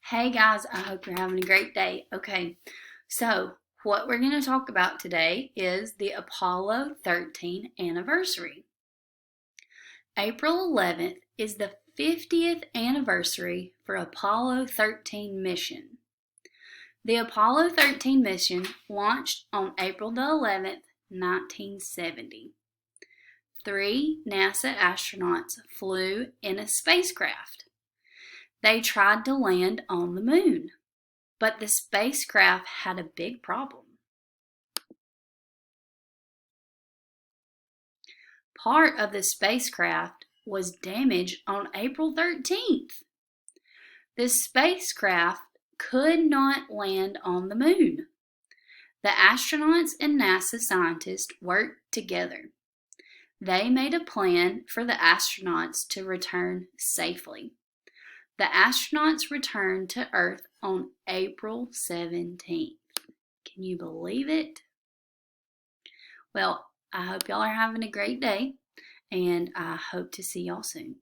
Hey guys, I hope you're having a great day. Okay, so what we're going to talk about today is the Apollo 13 anniversary. April 11th is the 50th anniversary for Apollo 13 mission. The Apollo 13 mission launched on April the 11th, 1970. 3 NASA astronauts flew in a spacecraft. They tried to land on the moon. But the spacecraft had a big problem. Part of the spacecraft was damaged on April 13th. The spacecraft could not land on the moon. The astronauts and NASA scientists worked together. They made a plan for the astronauts to return safely. The astronauts returned to Earth on April 17th. Can you believe it? Well, I hope y'all are having a great day, and I hope to see y'all soon.